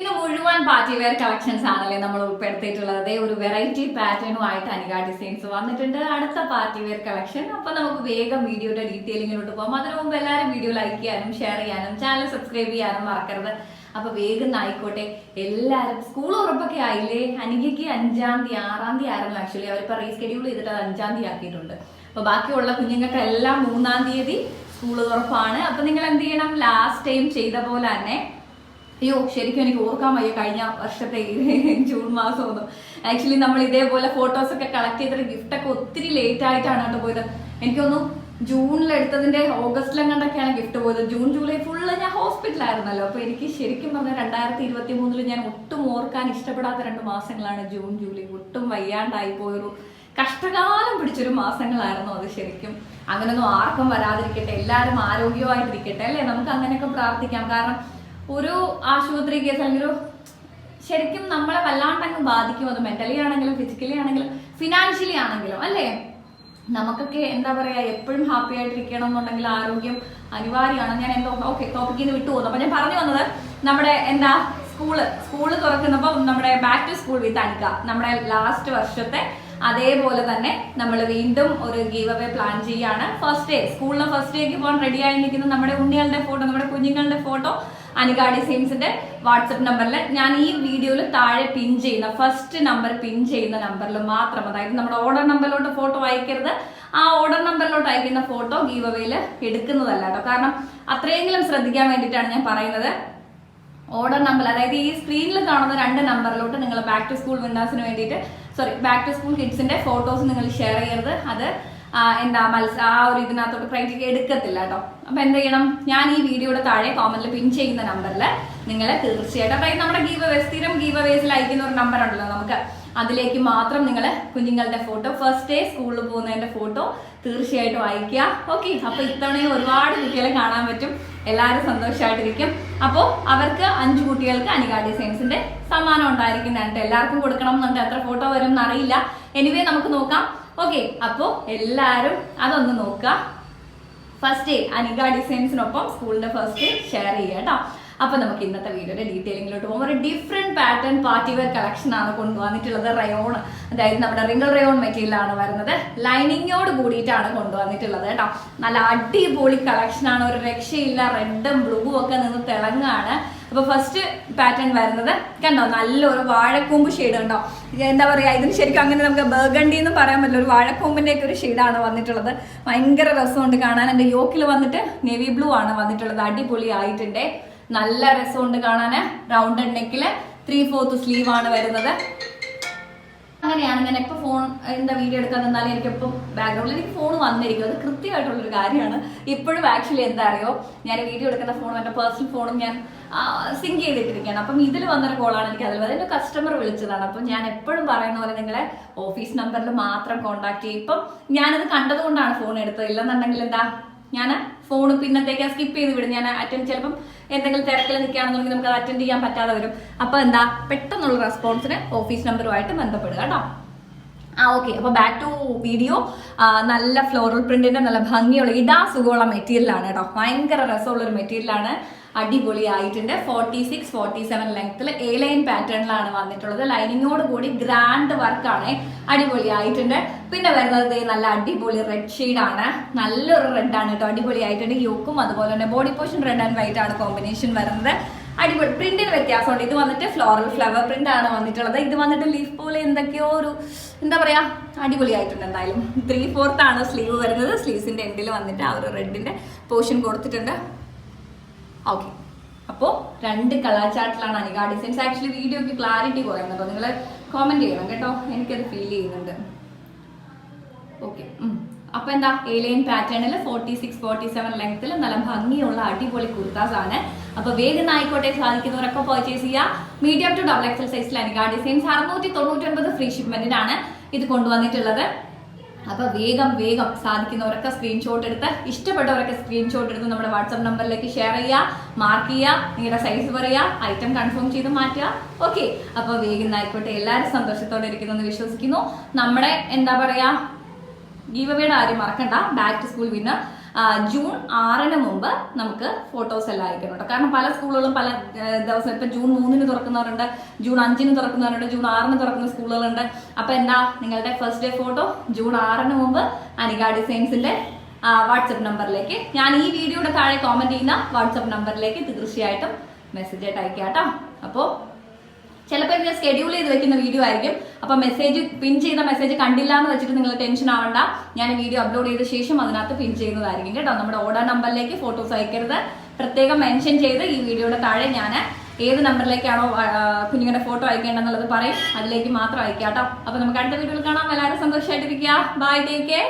ഇത് മുഴുവൻ party wear collections ആണല്ലേ നമ്മൾ ഉൾപ്പെടുത്തിയിട്ടുള്ളത്. ഒരു വെറൈറ്റി പാറ്റേണുമായിട്ട് അനിക ഡിസൈൻസ് വന്നിട്ടുണ്ട്. അടുത്ത പാർട്ടി വെയർ കളക്ഷൻ. അപ്പൊ നമുക്ക് വേഗം വീഡിയോയുടെ ഡീറ്റെയിലിങ്ങിലോട്ട് പോകാം. അതിനു മുമ്പ് എല്ലാവരും വീഡിയോ ലൈക്ക് ചെയ്യാനും ഷെയർ ചെയ്യാനും ചാനൽ സബ്സ്ക്രൈബ് ചെയ്യാനും മറക്കരുത്. അപ്പൊ വേഗം ആയിക്കോട്ടെ. എല്ലാവരും സ്കൂൾ ഉറപ്പൊക്കെ ആയില്ലേ? അനികയ്ക്ക് 5-ാം തീയതി 6-ാം തീയതി ആയിരുന്നു. ആക്ച്വലി അവരിപ്പോ റീസ്കെഡ്യൂൾ ചെയ്തിട്ട് അത് 5-ാം തീയതി ആക്കിയിട്ടുണ്ട്. അപ്പൊ ബാക്കിയുള്ള കുഞ്ഞുങ്ങൾക്ക് എല്ലാം 3-ാം തീയതി സ്കൂൾ തുറപ്പാണ്. അപ്പൊ നിങ്ങൾ എന്ത് ചെയ്യണം? ലാസ്റ്റ് ടൈം ചെയ്ത പോലെ തന്നെ, അയ്യോ ശരിക്കും എനിക്ക് ഓർക്കാൻ വയ്യ കഴിഞ്ഞ വർഷത്തെ ജൂൺ മാസം ഒന്നും. ആക്ച്വലി നമ്മൾ ഇതേപോലെ ഫോട്ടോസ് ഒക്കെ കളക്ട് ചെയ്തിട്ട് ഗിഫ്റ്റ് ഒക്കെ ഒത്തിരി ലേറ്റ് ആയിട്ടാണ് കേട്ടോ പോയത്. എനിക്കൊന്നും ജൂണിൽ എടുത്തതിന്റെ ഓഗസ്റ്റിലെങ്ങാണ്ടൊക്കെയാണ് ഗിഫ്റ്റ് പോയത്. ജൂൺ ജൂലൈ ഫുള്ള് ഞാൻ ഹോസ്പിറ്റലായിരുന്നല്ലോ. അപ്പൊ എനിക്ക് ശരിക്കും പറഞ്ഞാൽ 2023 ഞാൻ ഒട്ടും ഓർക്കാൻ ഇഷ്ടപ്പെടാത്ത 2 മാസങ്ങളാണ് ജൂൺ ജൂലൈ. ഒട്ടും വയ്യാണ്ടായി പോയൊരു കഷ്ടകാലം പിടിച്ചൊരു മാസങ്ങളായിരുന്നു അത്. ശരിക്കും അങ്ങനെയൊന്നും ആർക്കും വരാതിരിക്കട്ടെ, എല്ലാവരും ആരോഗ്യമായിട്ടിരിക്കട്ടെ അല്ലേ? നമുക്ക് അങ്ങനെയൊക്കെ പ്രാർത്ഥിക്കാം. കാരണം ഒരു ആശുപത്രി കേസ് അല്ലെങ്കിൽ ശരിക്കും നമ്മളെ വല്ലാണ്ടങ്ങ് ബാധിക്കും. അത് മെന്റലി ആണെങ്കിലും ഫിസിക്കലി ആണെങ്കിലും ഫിനാൻഷ്യലി ആണെങ്കിലും അല്ലേ? നമുക്കൊക്കെ എന്താ പറയാ, എപ്പോഴും ഹാപ്പി ആയിട്ടിരിക്കണം എന്നുണ്ടെങ്കിൽ ആരോഗ്യം അനിവാര്യമാണ്. ഞാൻ എന്തോ ടോപ്പിക്കിൽ നിന്ന് വിട്ടുപോകുന്നു. അപ്പൊ ഞാൻ പറഞ്ഞു വന്നത് നമ്മുടെ എന്താ സ്കൂള് തുറക്കുന്നപ്പോൾ നമ്മുടെ back to school with Anika, നമ്മുടെ ലാസ്റ്റ് വർഷത്തെ അതേപോലെ തന്നെ നമ്മൾ വീണ്ടും ഒരു ഗീവ് അവേ പ്ലാൻ ചെയ്യാണ്. ഫസ്റ്റ് ഡേ സ്കൂളിലെ ഫസ്റ്റ് ഡേക്ക് പോകാൻ റെഡി ആയി നിൽക്കുന്ന നമ്മുടെ ഉണ്ണികളുടെ ഫോട്ടോ, നമ്മുടെ കുഞ്ഞുങ്ങളുടെ ഫോട്ടോ അനിക ഡിസൈൻസിന്റെ വാട്സപ്പ് നമ്പറിൽ ഞാൻ ഈ വീഡിയോയിൽ താഴെ പിൻ ചെയ്യുന്ന ഫസ്റ്റ് നമ്പർ പിൻ ചെയ്യുന്ന നമ്പറിൽ മാത്രം, അതായത് നമ്മുടെ ഓർഡർ നമ്പറിലോട്ട് ഫോട്ടോ അയക്കരുത്. ആ ഓർഡർ നമ്പറിലോട്ട് അയക്കുന്ന ഫോട്ടോ ഗീവ് അവേയിൽ എടുക്കുന്നതല്ല കേട്ടോ. കാരണം അത്രയെങ്കിലും ശ്രദ്ധിക്കാൻ വേണ്ടിയിട്ടാണ് ഞാൻ പറയുന്നത്. ഓർഡർ നമ്പർ, അതായത് ഈ സ്ക്രീനിൽ കാണുന്ന 2 നമ്പറിലോട്ട് നിങ്ങൾ ബാക്ക് ടു സ്കൂൾ വിന്നേഴ്സിന് വേണ്ടിയിട്ട് ബാക്ക് ടു സ്കൂൾ കിഡ്സിന്റെ ഫോട്ടോസ് നിങ്ങൾ ഷെയർ ചെയ്യരുത്. അത് എന്താ ആ ഒരു ഇതിനകത്തോട്ട് ക്രൈറ്റീരിയ എടുക്കത്തില്ല കേട്ടോ. അപ്പൊ എന്ത് ചെയ്യണം? ഞാൻ ഈ വീഡിയോയുടെ താഴെ കോമന്റിൽ പിൻ ചെയ്യുന്ന നമ്പറിൽ നിങ്ങൾ തീർച്ചയായിട്ടും, അതായത് നമ്മുടെ ഗീവ് അവേ സ്ഥിരം ഗീവ് അവേസിൽ അയക്കുന്ന ഒരു നമ്പർ ഉണ്ടല്ലോ നമുക്ക്, അതിലേക്ക് മാത്രം നിങ്ങൾ കുഞ്ഞുങ്ങളുടെ ഫോട്ടോ, ഫസ്റ്റ് ഡേ സ്കൂളിൽ പോകുന്നതിന്റെ ഫോട്ടോ തീർച്ചയായിട്ടും അയക്കുക. ഓക്കെ, അപ്പൊ ഇത്തവണയും ഒരുപാട് കുട്ടികളെ കാണാൻ പറ്റും. എല്ലാവരും സന്തോഷമായിട്ടിരിക്കും. അപ്പോൾ അവർക്ക് 5 കുട്ടികൾക്ക് അനിക ഡിസൈൻസിന്റെ സമ്മാനം ഉണ്ടായിരിക്കുന്നതാണ്. എല്ലാവർക്കും കൊടുക്കണം എന്നുണ്ട്. എത്ര ഫോട്ടോ വരും എന്നറിയില്ല. എനിവേ നമുക്ക് നോക്കാം. ഓക്കെ, അപ്പോ എല്ലാരും അതൊന്ന് നോക്കുക. ഫസ്റ്റ് ഡേ അനിക ഡിസൈൻസിനൊപ്പം സ്കൂളിന്റെ ഫസ്റ്റ് ഡേ ഷെയർ ചെയ്യുക കേട്ടോ. അപ്പൊ നമുക്ക് ഇന്നത്തെ വീഡിയോയുടെ ഡീറ്റെയിലിംഗിലോട്ട് പോകുമ്പോൾ ഒരു different pattern party wear collection ആണ് കൊണ്ടുവന്നിട്ടുള്ളത്. റയോൺ, അതായത് നമ്മുടെ റിംഗിൾ റയോൺ മെറ്റീരിയൽ ആണ് വരുന്നത്. ലൈനിങ്ങോട് കൂടിയിട്ടാണ് കൊണ്ടുവന്നിട്ടുള്ളത് കേട്ടോ. നല്ല അടിപൊളി കളക്ഷൻ ആണ്, ഒരു രക്ഷയില്ല. റെഡും ബ്ലൂവും ഒക്കെ നിന്ന് തിളങ്ങാണ്. അപ്പൊ ഫസ്റ്റ് പാറ്റേൺ വരുന്നത് കണ്ടോ, നല്ലൊരു വാഴക്കൂമ്പ് ഷെയ്ഡ് ഉണ്ടോ. എന്താ പറയാ, ഇതിന് ശരിക്കും അങ്ങനെ നമുക്ക് ബർഗണ്ടി എന്ന് പറയാൻ പറ്റില്ല. ഒരു വാഴക്കൂമ്പിന്റെ ഒക്കെ ഒരു ഷെയ്ഡാണ് വന്നിട്ടുള്ളത്. ഭയങ്കര രസമുണ്ട് കാണാൻ. എന്റെ യോക്കിൽ വന്നിട്ട് നേവി ബ്ലൂ ആണ് വന്നിട്ടുള്ളത്. അടിപൊളി ആയിട്ടുണ്ട്, നല്ല രസമുണ്ട് കാണാന്. റൗണ്ട് നെക്കില് 3/4 സ്ലീവ് ആണ് വരുന്നത്. അങ്ങനെയാണ് ഞാൻ എപ്പോൾ ഫോൺ എന്താ വീഡിയോ എടുക്കാൻ നിന്നാലും എനിക്കിപ്പം ബാക്ക്ഗ്രൗണ്ടിൽ എനിക്ക് ഫോൺ വന്നിരിക്കും. അത് കൃത്യമായിട്ടുള്ളൊരു കാര്യമാണ്. ഇപ്പോഴും ആക്ച്വലി എന്താ അറിയോ, ഞാൻ വീഡിയോ എടുക്കുന്ന ഫോണും എൻ്റെ പേഴ്സണൽ ഫോണും ഞാൻ സിങ്ക് ചെയ്തിട്ടിരിക്കുകയാണ്. അപ്പം ഇതിൽ വന്നൊരു കോളാണ് എനിക്ക്. അതിൻ്റെ കസ്റ്റമർ വിളിച്ചതാണ്. അപ്പം ഞാൻ എപ്പോഴും പറയുന്ന പോലെ നിങ്ങളെ ഓഫീസ് നമ്പറിൽ മാത്രം കോൺടാക്ട് ചെയ്യും. ഇപ്പം ഞാനത് കണ്ടതുകൊണ്ടാണ് ഫോൺ എടുത്തത്. ഇല്ലെന്നുണ്ടെങ്കിൽ എന്താ, ഞാൻ ഫോൺ പിന്നത്തേക്ക് സ്കിപ്പ് ചെയ്ത് വിടും. ഞാൻ അറ്റൻഡ് ചിലപ്പം എന്തെങ്കിലും തിരക്കിൽ നിൽക്കുകയാണെന്നുണ്ടെങ്കിൽ നമുക്ക് അത് അറ്റൻഡ് ചെയ്യാൻ പറ്റാതെ വരും. അപ്പൊ എന്താ, പെട്ടെന്നുള്ള റെസ്പോൺസിന് ഓഫീസ് നമ്പറുമായിട്ട് ബന്ധപ്പെടുക കേട്ടോ. ഓക്കെ, അപ്പൊ ബാക്ക് ടു വീഡിയോ. നല്ല ഫ്ലോറൽ പ്രിന്റിന്റെ നല്ല ഭംഗിയുള്ള ഇടാ സുഖമുള്ള മെറ്റീരിയലാണ് കേട്ടോ. ഭയങ്കര രസമുള്ള ഒരു മെറ്റീരിയലാണ്. അടിപൊളി ആയിട്ടുണ്ട്. 46-47 ലെങ്ത്തിൽ എ ലൈൻ പാറ്റേണിലാണ് വന്നിട്ടുള്ളത്. ലൈനിങ്ങോട് കൂടി ഗ്രാൻഡ് വർക്കാണ്. അടിപൊളി ആയിട്ടുണ്ട്. പിന്നെ വരുന്നത് നല്ല അടിപൊളി റെഡ് ഷെയ്ഡാണ്. നല്ലൊരു റെഡ് ആണ് കേട്ടോ. അടിപൊളി ആയിട്ടുണ്ട്. യോക്കും അതുപോലെ തന്നെ body portion red and white ആണ് കോമ്പിനേഷൻ വരുന്നത്. അടിപൊളി. പ്രിന്റിന് വ്യത്യാസമുണ്ട്. ഇത് വന്നിട്ട് ഫ്ലോറൽ ഫ്ലവർ പ്രിന്റ് ആണ് വന്നിട്ടുള്ളത്. ഇത് വന്നിട്ട് ലീഫ് പോലെ എന്തൊക്കെയോ ഒരു എന്താ പറയാ, അടിപൊളി ആയിട്ടുണ്ട്. എന്തായാലും 3/4 ആണ് സ്ലീവ് വരുന്നത്. സ്ലീവ്സിന്റെ എൻഡിൽ വന്നിട്ട് ആ ഒരു റെഡിന്റെ പോർഷൻ കൊടുത്തിട്ടുണ്ട്. ഓക്കെ, അപ്പോൾ 2 കളർ ചാർട്ടിലാണ് അനിക ഡിസൈൻസ്. ആക്ച്വലി വീഡിയോക്ക് ക്ലാരിറ്റി കുറയുന്നുണ്ടോ, നിങ്ങൾ കോമെന്റ് ചെയ്യണം കേട്ടോ. എനിക്കത് ഫീൽ ചെയ്യുന്നുണ്ട്. ഓക്കെ, അപ്പൊ എന്താ, എ ലൈൻ പാറ്റേണിൽ 46-47 ലെങ്ത്തിൽ നല്ല ഭംഗിയുള്ള അടിപൊളി കുർത്താസ് ആണ്. അപ്പൊ വേഗം ആയിക്കോട്ടെ, സാധിക്കുന്നവരൊക്കെ പർച്ചേസ് ചെയ്യുക. മീഡിയം ടു ഡബിൾ XL സൈസിൽ അനിക ഡിസൈൻസ് 699 ഫ്രീ ഷിപ്മെന്റിനാണ് ഇത് കൊണ്ടുവന്നിട്ടുള്ളത്. അപ്പൊ വേഗം സാധിക്കുന്നവരൊക്കെ സ്ക്രീൻഷോട്ട് എടുത്ത്, ഇഷ്ടപ്പെട്ടവരൊക്കെ സ്ക്രീൻഷോട്ട് എടുത്ത് നമ്മുടെ വാട്സ്ആപ്പ് നമ്പറിലേക്ക് ഷെയർ ചെയ്യുക, മാർക്ക് ചെയ്യുക, നിങ്ങളുടെ സൈസ് പറയുക, ഐറ്റം കൺഫേം ചെയ്ത് മാറ്റുക. ഓക്കെ, അപ്പൊ വേഗം ആയിക്കോട്ടെ. എല്ലാവരും സന്തോഷത്തോടെ ഇരിക്കുന്നെന്ന് വിശ്വസിക്കുന്നു. നമ്മുടെ എന്താ പറയാ, ഗീവ് അവേയുടെ ആരും മറക്കണ്ട. Back to school winner June 6 മുമ്പ് നമുക്ക് ഫോട്ടോസ് എല്ലാം അയക്കണം കേട്ടോ. കാരണം പല സ്കൂളുകളും പല ദിവസം ഇപ്പൊ ജൂൺ 3 തുറക്കുന്നവരുണ്ട്, ജൂൺ 5 തുറക്കുന്നവരുണ്ട്, ജൂൺ 6 തുറക്കുന്ന സ്കൂളുകളുണ്ട്. അപ്പൊ എന്താ നിങ്ങളുടെ ഫസ്റ്റ് ഡേ ഫോട്ടോ ജൂൺ 6 മുമ്പ് അനിക ഡിസൈൻസിന്റെ വാട്സപ്പ് നമ്പറിലേക്ക്, ഞാൻ ഈ വീഡിയോയുടെ താഴെ കോമന്റ് ചെയ്യുന്ന വാട്സപ്പ് നമ്പറിലേക്ക് തീർച്ചയായിട്ടും മെസ്സേജ് ആയിട്ട് അയക്കാം കേട്ടോ. അപ്പോൾ ചിലപ്പോൾ ഞാൻ സ്കെഡ്യൂൾ ചെയ്ത് വെക്കുന്ന വീഡിയോ ആയിരിക്കും. അപ്പൊ മെസ്സേജ് പിൻ ചെയ്ത മെസ്സേജ് കണ്ടില്ല എന്ന് വെച്ചിട്ട് നിങ്ങൾ ടെൻഷൻ ആവണ്ട. ഞാൻ വീഡിയോ അപ്ലോഡ് ചെയ്ത ശേഷം അതിനകത്ത് പിൻ ചെയ്യുന്നതായിരിക്കും കേട്ടോ. നമ്മുടെ ഓർഡർ നമ്പറിലേക്ക് ഫോട്ടോസ് അയക്കരുത്, പ്രത്യേകം മെൻഷൻ ചെയ്ത് ഈ വീഡിയോയുടെ താഴെ ഞാൻ ഏത് നമ്പറിലേക്കാണോ കുഞ്ഞുങ്ങളുടെ ഫോട്ടോ അയക്കേണ്ടതെന്നുള്ളത് പറയും, അതിലേക്ക് മാത്രം അയക്കാം കേട്ടോ. അപ്പൊ നമുക്ക് അടുത്ത വീഡിയോയിൽ കാണാം. എല്ലാവരും സന്തോഷമായിട്ടിരിക്കുക. By, take care.